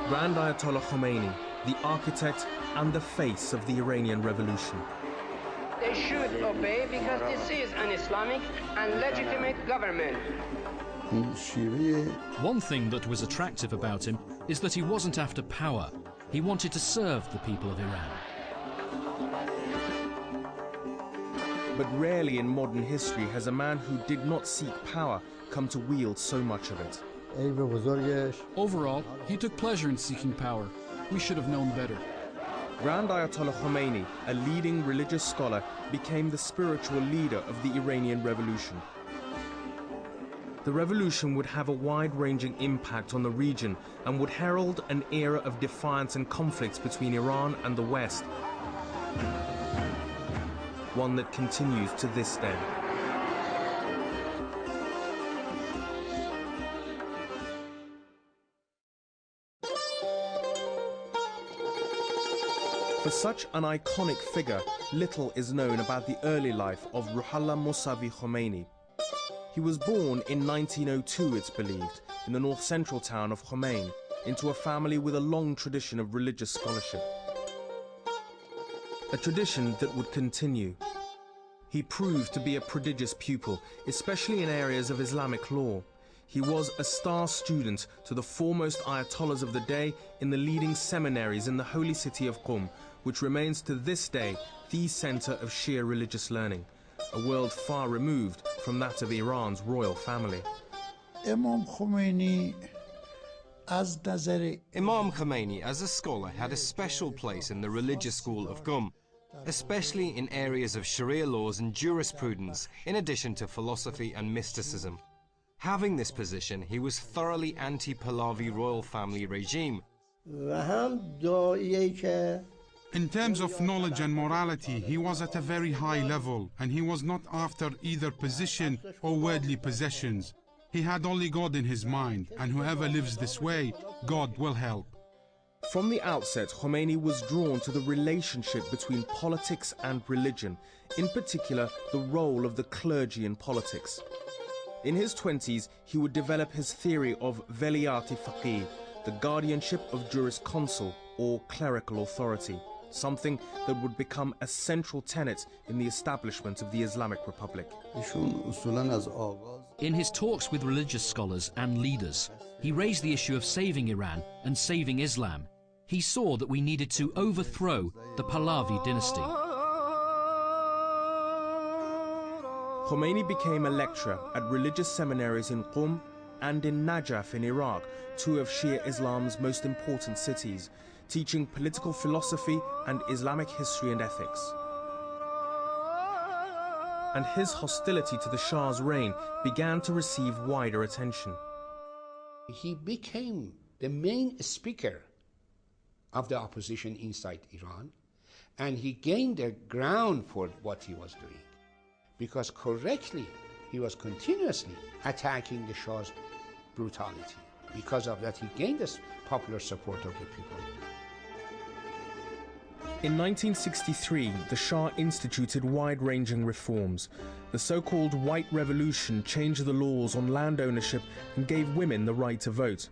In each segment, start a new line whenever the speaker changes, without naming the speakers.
Grand Ayatollah Khomeini, the architect and the face of the Iranian Revolution.
They should obey because this is an Islamic and legitimate government.
One thing that was attractive about him is that he wasn't after power. He wanted to serve the people of Iran.
But rarely in modern history has a man who did not seek power come to wield so much of it.
Overall, he took pleasure in seeking power. We should have known better.
Grand Ayatollah Khomeini, a leading religious scholar, became the spiritual leader of the Iranian Revolution. The revolution would have a wide-ranging impact on the region and would herald an era of defiance and conflicts between Iran and the West, one that continues to this day. For such an iconic figure, little is known about the early life of Ruhollah Mousavi Khomeini. He was born in 1902, it's believed, in the north-central town of Khomeini, into a family with a long tradition of religious scholarship. A tradition that would continue. He proved to be a prodigious pupil, especially in areas of Islamic law. He was a star student to the foremost ayatollahs of the day in the leading seminaries in the holy city of Qom, which remains to this day the center of Shia religious learning, a world far removed from that of Iran's royal family.
Imam Khomeini, as
a scholar, had a special place in the religious school of Qom, especially in areas of Sharia laws and jurisprudence, in addition to philosophy and mysticism. Having this position, he was thoroughly anti-Pahlavi royal family regime.
In terms of knowledge and morality, he was at a very high level, and he was not after either position or worldly possessions. He had only God in his mind, and whoever lives this way, God will help.
From the outset, Khomeini was drawn to the relationship between politics and religion, in particular the role of the clergy in politics. In his 20s, he would develop his theory of veliyat-i-faqih, the guardianship of jurisconsult or clerical authority, something that would become a central tenet in the establishment of the Islamic Republic.
In his talks with religious scholars and leaders, he raised the issue of saving Iran and saving Islam. He saw that we needed to overthrow the Pahlavi dynasty.
Khomeini became a lecturer at religious seminaries in Qom and in Najaf in Iraq, two of Shia Islam's most important cities, teaching political philosophy and Islamic history and ethics. And his hostility to the Shah's reign began to receive wider attention.
He became the main speaker of the opposition inside Iran, and he gained the ground for what he was doing, because correctly he was continuously attacking the Shah's brutality. Because of that, he gained this popular support of the people.
In 1963, the Shah instituted wide-ranging reforms. The so-called White Revolution changed the laws on land ownership and gave women the right to vote.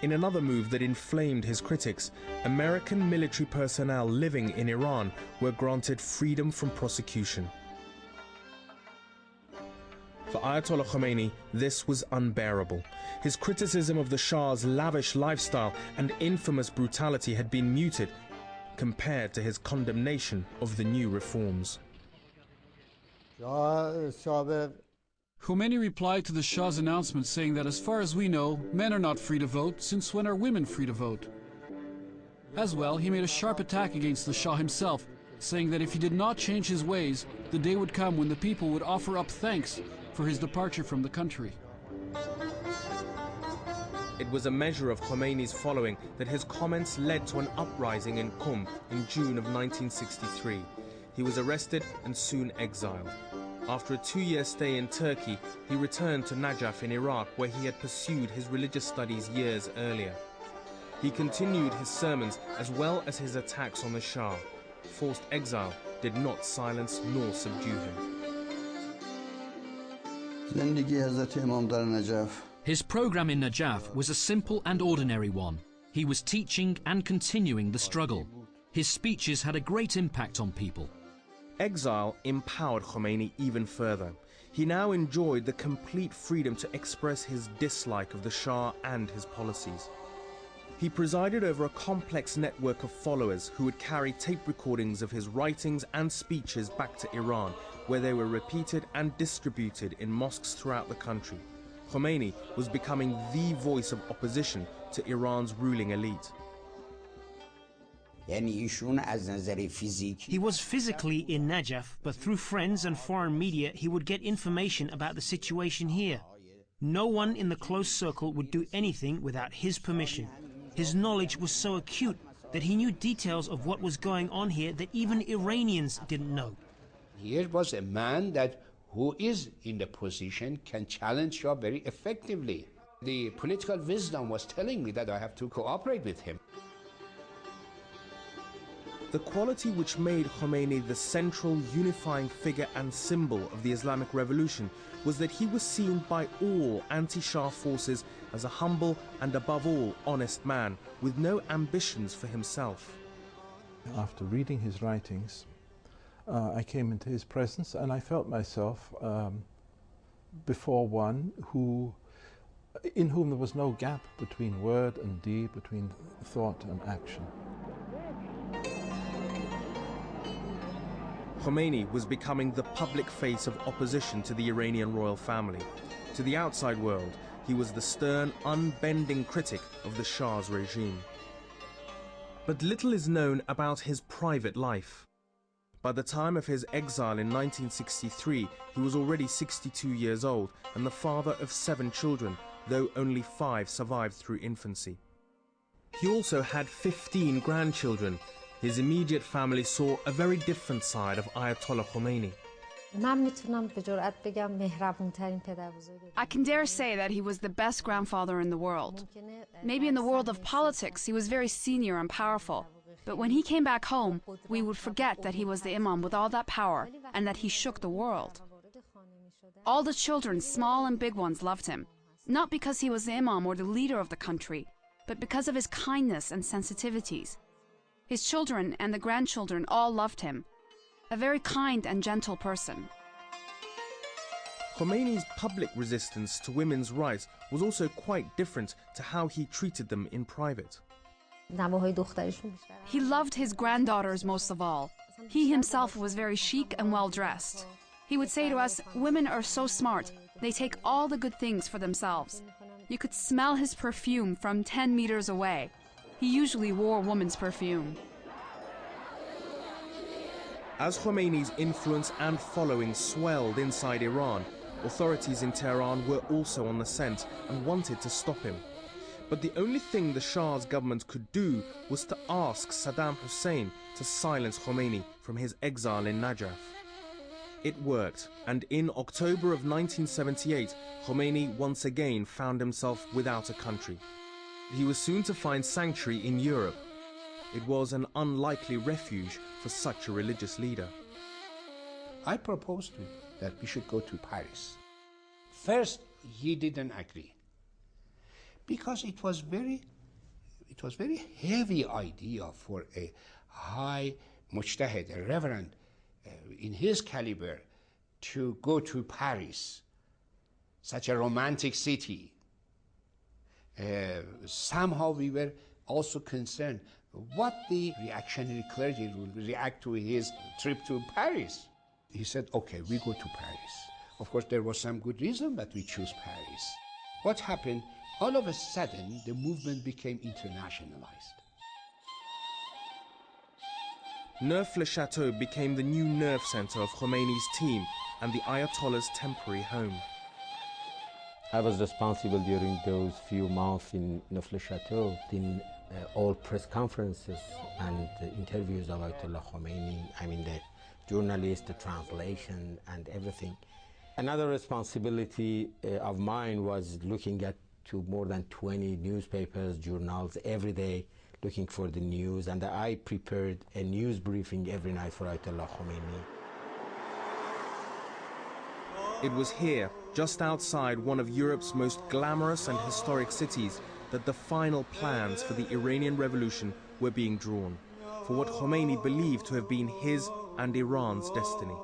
In another move that inflamed his critics, American military personnel living in Iran were granted freedom from prosecution. For Ayatollah Khomeini, this was unbearable. His criticism of the Shah's lavish lifestyle and infamous brutality had been muted compared to his condemnation of the new reforms.
Khomeini replied to the Shah's announcement saying that as far as we know, men are not free to vote, since when are women free to vote? As well, he made a sharp attack against the Shah himself, saying that if he did not change his ways, the day would come when the people would offer up thanks for his departure from the country.
It was a measure of Khomeini's following that his comments led to an uprising in Qom in June of 1963. He was arrested and soon exiled. After a 2-year stay in Turkey, he returned to Najaf in Iraq, where he had pursued his religious studies years earlier. He continued his sermons as well as his attacks on the Shah. Forced exile did not silence nor subdue him.
His program in Najaf was a simple and ordinary one. He was teaching and continuing the struggle. His speeches had a great impact on people.
Exile empowered Khomeini even further. He now enjoyed the complete freedom to express his dislike of the Shah and his policies. He presided over a complex network of followers who would carry tape recordings of his writings and speeches back to Iran, where they were repeated and distributed in mosques throughout the country. Khomeini was becoming the voice of opposition to Iran's ruling elite.
He was physically in Najaf, but through friends and foreign media he would get information about the situation here. No one in the close circle would do anything without his permission. His knowledge was so acute that he knew details of what was going on here that even Iranians didn't know.
Here was a man that who is in the position can challenge Shah very effectively. The political wisdom was telling me that I have to cooperate with him.
The quality which made Khomeini the central unifying figure and symbol of the Islamic Revolution was that he was seen by all anti-Shah forces as a humble and above all honest man with no ambitions for himself.
After reading his writings, I came into his presence and I felt myself before one in whom there was no gap between word and deed, between thought and action.
Khomeini was becoming the public face of opposition to the Iranian royal family. To the outside world, he was the stern, unbending critic of the Shah's regime. But little is known about his private life. By the time of his exile in 1963, he was already 62 years old and the father of 7 children, though only 5 survived through infancy. He also had 15 grandchildren. His immediate family saw a very different side of Ayatollah Khomeini.
I can dare say that he was the best grandfather in the world. Maybe in the world of politics he was very senior and powerful. But when he came back home, we would forget that he was the imam with all that power and that he shook the world. All the children, small and big ones, loved him. Not because he was the imam or the leader of the country, but because of his kindness and sensitivities. His children and the grandchildren all loved him. A very kind and gentle person.
Khomeini's public resistance to women's rights was also quite different to how he treated them in private.
He loved his granddaughters most of all. He himself was very chic and well-dressed. He would say to us, "Women are so smart, they take all the good things for themselves." You could smell his perfume from 10 meters away. He usually wore woman's perfume.
As Khomeini's influence and following swelled inside Iran, authorities in Tehran were also on the scent and wanted to stop him. But the only thing the Shah's government could do was to ask Saddam Hussein to silence Khomeini from his exile in Najaf. It worked, and in October of 1978, Khomeini once again found himself without a country. He was soon to find sanctuary in Europe. It was an unlikely refuge for such a religious leader.
I proposed to him that we should go to Paris. First, he didn't agree because it was very heavy idea for a high mujtahid, a reverend in his caliber, to go to Paris, such a romantic city. Somehow we were also concerned what the reactionary clergy will react to his trip to Paris. He said, okay, we go to Paris. Of course, there was some good reason that we chose Paris. What happened? All of a sudden, the movement became internationalized.
Neuf-le-Château became the new nerve center of Khomeini's team and the Ayatollah's temporary home.
I was responsible during those few months in Neuf-le-Château in all press conferences and interviews of Ayatollah Khomeini. I mean, the journalists, the translation, and everything. Another responsibility of mine was looking at to more than 20 newspapers, journals every day, looking for the news, and I prepared a news briefing every night for Ayatollah Khomeini.
It was here, just outside one of Europe's most glamorous and historic cities, that the final plans for the Iranian Revolution were being drawn, for what Khomeini believed to have been his and Iran's destiny.